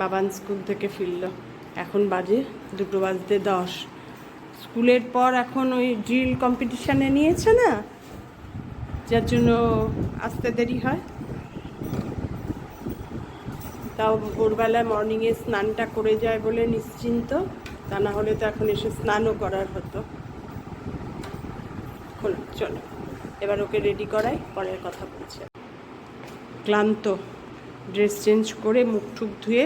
Baban school থেকে ফিরলো, এখন বাজে 2:10। স্কুলের পর এখন ওই ড্রিল কম্পিটিশানে নিয়েছে না, যার জন্য আসতে দেরি হয়। তাও ভোরবেলায় মর্নিংয়ে স্নানটা করে যায় বলে নিশ্চিন্ত, তা না হলে তো এখন এসে স্নানও করার হতো। চলো এবার ওকে রেডি করাই, পরের কথা বলছে। ক্লান্ত, ড্রেস চেঞ্জ করে মুখ টুক ধুয়ে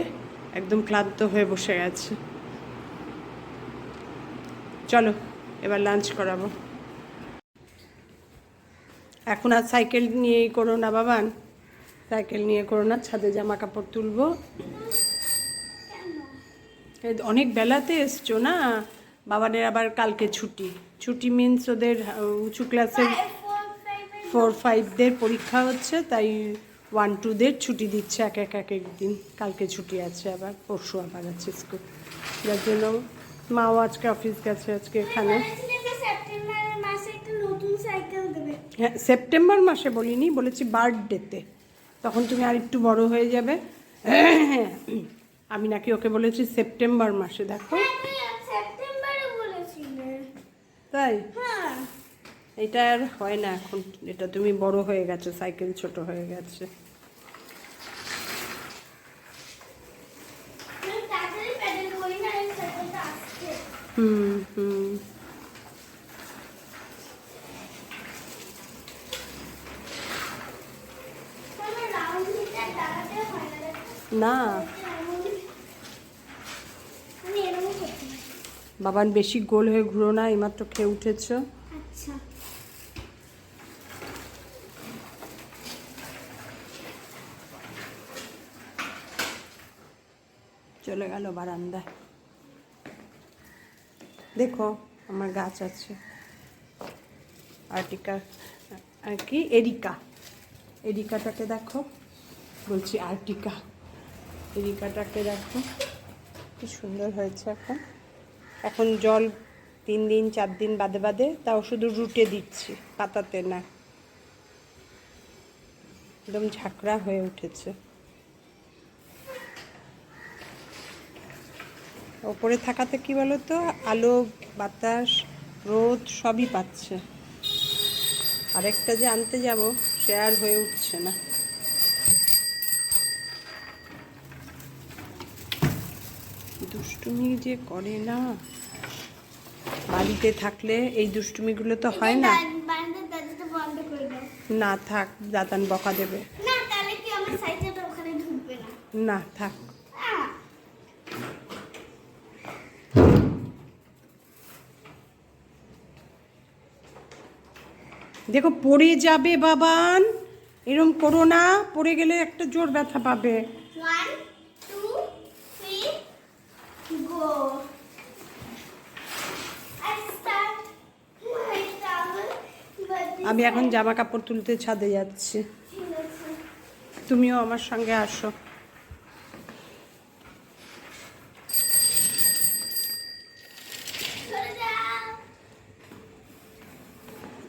একদম ক্লান্ত হয়ে বসে গেছে। চলো এবার লাঞ্চ করাবো। এখন আর সাইকেল নিয়েই করো না বাবান, সাইকেল নিয়ে করো না, ছাদে জামা কাপড় তুলবো। অনেক বেলাতে এসছো না, বাবানের আবার কালকে ছুটি। ছুটি মিন্স ওদের উঁচু ক্লাসের 4-5দের পরীক্ষা হচ্ছে, তাই 1-2দের ছুটি দিচ্ছে এক এক দিন। কালকে ছুটি আছে, আবার পরশু আবার আছে স্কুল, যার জন্য মাও আজকে অফিস গেছে। আজকে এখানে হ্যাঁ, সেপ্টেম্বর মাসে বলিনি, বলেছি বার্থডেতে, তখন তুমি আর একটু বড় হয়ে যাবে। আমি নাকি ওকে বলেছি সেপ্টেম্বর মাসে, দেখো তাই। এটা আর হয় না এখন, এটা তুমি বড় হয়ে গেছো, সাইকেল ছোট হয়ে গেছে। হুম হুম। না বাবান বেশি গোল হয়ে ঘুরো না, এইমাত্র খেয়ে উঠেছ। আচ্ছা চলে গেল বারান্দায়। দেখো আমার গাছ আছে, আর্টিকা আর কি এরিকা, এরিকাটাকে দেখো, বলছি আর্টিকা, এরিকাটাকে দেখো কি সুন্দর হয়েছে। এখন এখন জল 3 দিন 4 দিন বাদে বাদে, তাও শুধু রুটে দিচ্ছি, পাতাতে না। একদম ঝাঁকড়া হয়ে উঠেছে। ওপরে থাকাতে কি বলো তো, আলো বাতাস রোদ সবই পাচ্ছে। আরেকটা যে আনতে যাব সে আর হয়ে উঠছে না। দুষ্টুমি যে করে না, বাড়িতে থাকলে এই দুষ্টুমিগুলো তো হয় না। না থাক, দাদান বকা দেবে। না থাক। দেখো পড়ে যাবে বাবান, এরম করো না, পড়ে গেলে একটা জোর ব্যথা পাবে। 1 2 3 গো। আমি এখন জামা কাপড় তুলতে ছাদে যাচ্ছি, তুমিও আমার সঙ্গে আসো।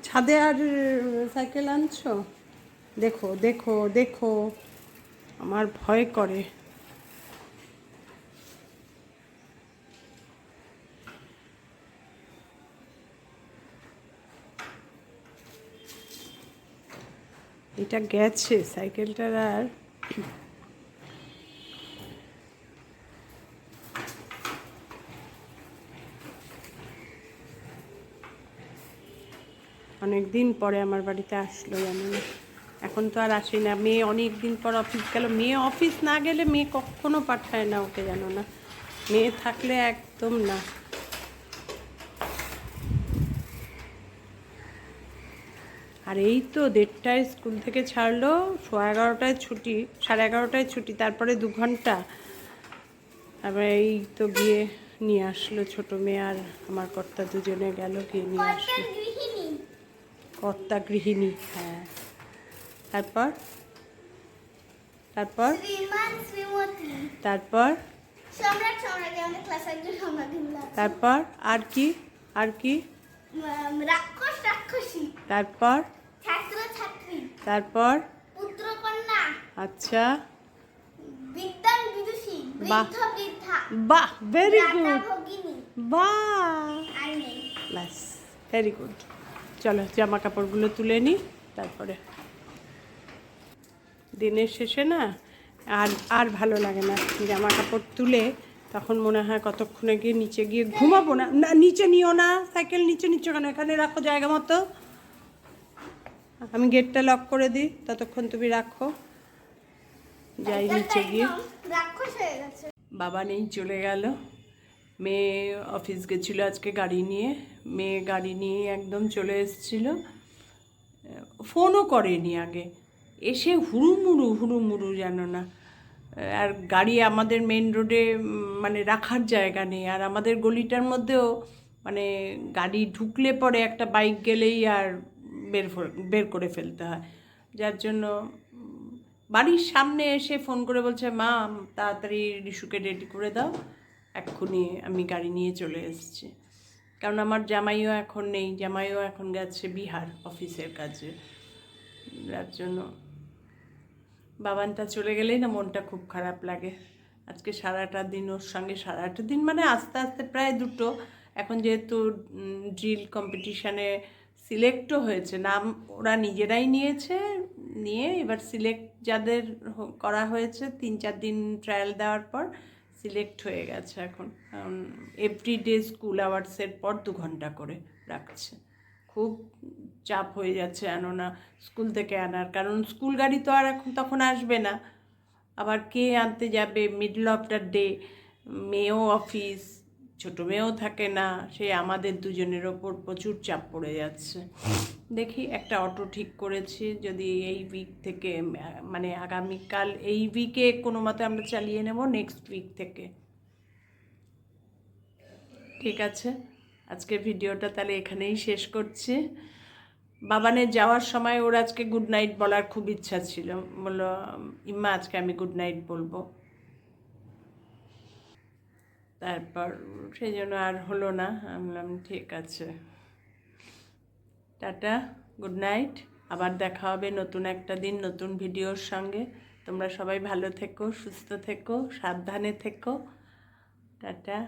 ছাদে আর সাইকেল আনছো? দেখো দেখো দেখো, আমার ভয় করে। এটা গেছে সাইকেলটার আর অনেক দিন পরে আমার বাড়িতে আসলো, জানো না। এখন তো আর আসি না, মেয়ে অনেক দিন পর অফিস গেল। মেয়ে অফিস না গেলে মেয়ে কখনো পাঠায় না ওকে, জানো না। মেয়ে থাকলে একদম না। আর এই তো 1:30টায় স্কুল থেকে ছাড়লো, 11:15টায় ছুটি, 11:30টায় ছুটি, তারপরে 2 ঘন্টা। তারপরে এই তো গিয়ে নিয়ে আসলো, ছোট মেয়ে আর আমার কর্তা দুজনে গেল, গিয়ে নিয়ে আসলো। কর্তা গৃহিণী, হ্যাঁ। তারপর তারপর তারপর তারপর আর কি, আর কি, রাক্ষস রাক্ষসী, তারপর ছাত্র ছাত্রী, তারপর পুত্র কন্যা, আচ্ছা, বিদ্যান বিদুষী, বাহ বৃদ্ধ বৃদ্ধা বাহ ভেরি রাধা গুড ভগিনী বাহ আর নেই ব্যাস ভেরি গুড। চলো জামা কাপড়গুলো তুলে নিই, তারপরে দিনের শেষে না আর আর ভালো লাগে না জামা কাপড় তুলে, তখন মনে হয় কতক্ষণে গিয়ে নিচে গিয়ে ঘুমাবো। না না নিচে নিও না, সাইকেল নিচে নিচ্ছ কেন, এখানে রাখো জায়গা মতো। আমি গেটটা লক করে দিই, ততক্ষণ তুমি রাখো, যাই নিচে গিয়ে। রাক্ষস হয়ে গেছে। বাবা নেই, চলে গেল। মেয়ে অফিস গেছিলো আজকে গাড়ি নিয়ে, মেয়ে গাড়ি নিয়ে একদম চলে এসেছিল, ফোনও করেনি আগে, এসে হুড়ুমুড়ু হুড়ুমুড়ু জানো না। আর গাড়ি আমাদের মেন রোডে মানে রাখার জায়গা নেই, আর আমাদের গলিটার মধ্যেও মানে গাড়ি ঢুকলে পরে একটা বাইক গেলেই আর বের করে ফেলতে হয়, যার জন্য বাড়ির সামনে এসে ফোন করে বলছে, মা তাড়াতাড়ি রিশুকে রেডি করে দাও, এক্ষুনি আমি গাড়ি নিয়ে চলে এসেছি। কারণ আমার জামাইও এখন নেই, জামাইও এখন গেছে বিহার অফিসের কাজে, যার জন্য বাবানটা চলে গেলেই না মনটা খুব খারাপ লাগে। আজকে সারাটা দিন ওর সঙ্গে, সারাটা দিন মানে আস্তে আস্তে প্রায় দুটো, এখন যেহেতু ড্রিল কম্পিটিশানে সিলেক্টও হয়েছে, নাম ওরা নিজেরাই নিয়েছে, নিয়ে এবার সিলেক্ট যাদের করা হয়েছে 3-4 দিন ট্রায়াল দেওয়ার পর সিলেক্ট হয়ে গেছে এখন। কারণ এভরিডে স্কুল আওয়ার্সের পর 2 ঘন্টা করে রাখছে, খুব চাপ হয়ে যাচ্ছে আনা স্কুল থেকে আনার, কারণ স্কুল গাড়ি তো আর এখন তখন আসবে না, আবার কে আনতে যাবে, মিডল অফ দ্য ডে, মেয়েও অফিস, ছোটো মেয়েও থাকে না, সে আমাদের দুজনের ওপর প্রচুর চাপ পড়ে যাচ্ছে। দেখি একটা অটো ঠিক করেছি, যদি এই উইক থেকে মানে আগামীকাল এই উইকে কোনো মতে আমরা চালিয়ে নেব, নেক্সট উইক থেকে। ঠিক আছে, আজকের ভিডিওটা তাহলে এখানেই শেষ করছি। বাবানের যাওয়ার সময় ওর আজকে গুড নাইট বলার খুব ইচ্ছা ছিল, বললো ইম্মা আজকে আমি গুড নাইট বলবো, তারপর সেই জন্য আর হলো না। আমি বললাম ঠিক আছে, টাটা, গুড নাইট, আবার দেখা হবে নতুন একটা দিন নতুন ভিডিওর সঙ্গে। তোমরা সবাই ভালো থেকো, সুস্থ থেকো, সাবধানে থেকো, টাটা।